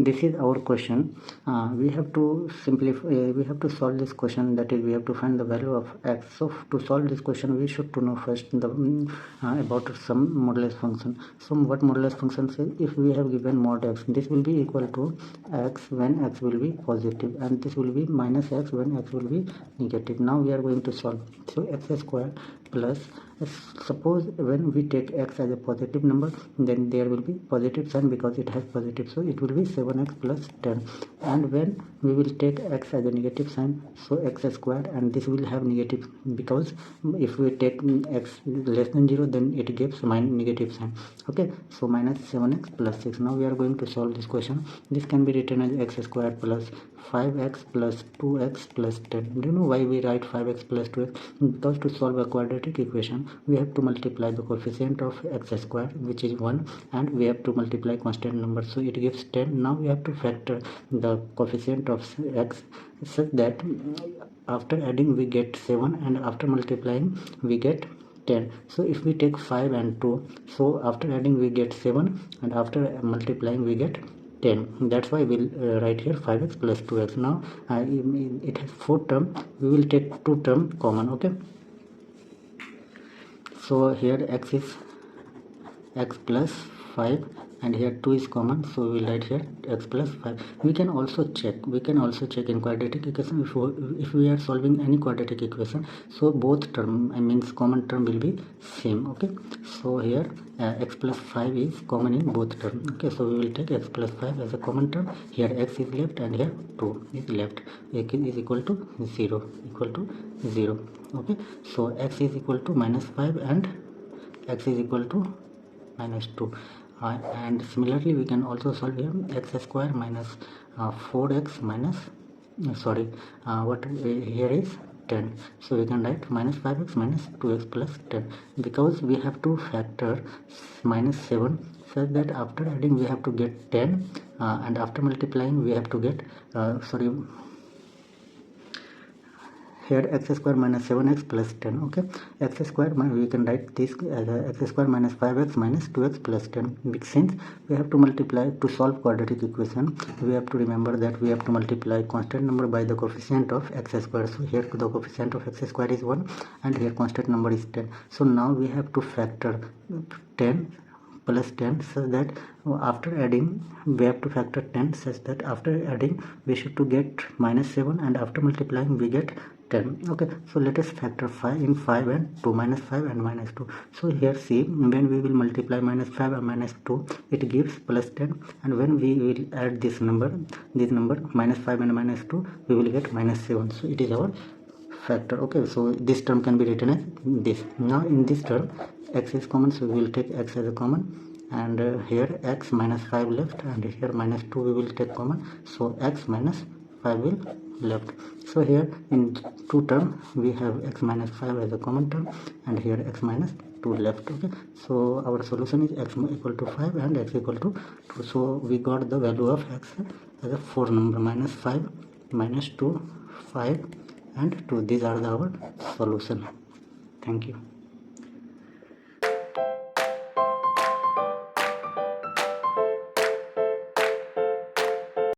this is our question. We have to simplify, we have to solve this question, that is we have to find the value of x. So to solve this question we should to know first the about some modulus function. So what modulus function says, if we have given mod x, this will be equal to x when x will be positive, and this will be minus x when x will be negative. Now we are going to solve. So x square plus, suppose when we take x as a positive number, then there will be positive sign because it has positive, so it will be 7x plus 10. And when we will take x as a negative sign, so x square, and this will have negative because if we take x less than 0, then it gives negative sign. Okay, so minus 7x plus 6. Now we are going to solve this question. This can be written as x square plus 5x plus 2x plus 10. Do you know why we write 5x plus 2x? Because to solve a quadratic equation we have to multiply the coefficient of x square, which is 1, and we have to multiply constant number, so it gives 10. Now we have to factor the coefficient of x such that after adding we get 7, and after multiplying we get 10. So if we take 5 and 2, so after adding we get 7, and after multiplying we get 10. That's why we'll write here 5x plus 2x. Now it has 4 terms, we will take 2 terms common. Okay, so here x is x plus 5, and here 2 is common, so we will write here x plus 5. We can also check in quadratic equation, if we are solving any quadratic equation, so both term, common term will be same. Okay, so here x plus 5 is common in both term. Okay, so we will take x plus 5 as a common term. Here x is left and here 2 is left. X is equal to 0. Okay, so x is equal to minus 5 and x is equal to minus 2. And similarly we can also solve here x square minus 4x minus here is 10, so we can write minus 5x minus 2x plus 10, because we have to factor minus 7 such that after adding we have to get 10, and after multiplying we have to get here x square minus 7x plus 10. Okay, x square, we can write this as x square minus 5x minus 2x plus 10. Since we have to multiply to solve quadratic equation, we have to remember that we have to multiply constant number by the coefficient of x square. So here the coefficient of x square is 1, and here constant number is 10. So now we have to factor 10 plus 10 such that after adding we have to factor 10 such that after adding we should to get minus 7, and after multiplying we get 10. Okay, so let us factor 5 in 5 and 2, minus 5 and minus 2. So here see, when we will multiply minus 5 and minus 2, it gives plus 10, and when we will add this number minus 5 and minus 2, we will get minus 7. So it is our factor. Okay, so this term can be written as this. Now in this term x is common, so we will take x as a common, and here x minus 5 left, and here minus 2 we will take common, so x minus 5 will left. So here in 2 term we have x minus 5 as a common term, and here x minus 2 left. Okay, so our solution is x equal to 5 and x equal to 2. So we got the value of x as a 4 number, minus 5, minus 2, 5 and 2. These are our solution. Thank you.